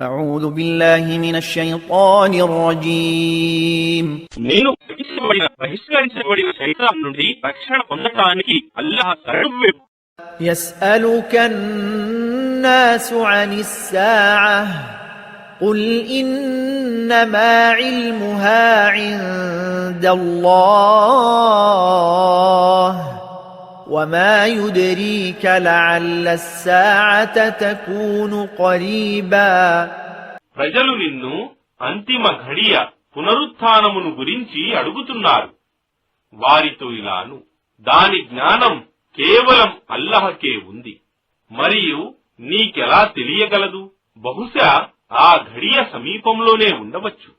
أعوذ بالله من الشيطان الرجيم నేను బహిష్కరించబడిన శైతాన్ నుండి రక్షణ పొందడానికి అల్లాహ్ శరణు. يسألك الناس عن الساعة قل إنما علمها عند الله وما يدريك لعل الساعة تكون قريبا. ప్రజలు నిన్ను అంతిమ ఘడియ పునరుత్థానమును గురించి అడుగుతున్నారు. వారితో ఇలాను, దాని జ్ఞానం కేవలం అల్లాహకే ఉంది, మరియు నీకెలా తెలియగలదు? బహుశా ఆ ఘడియ సమీపంలోనే ఉండవచ్చు.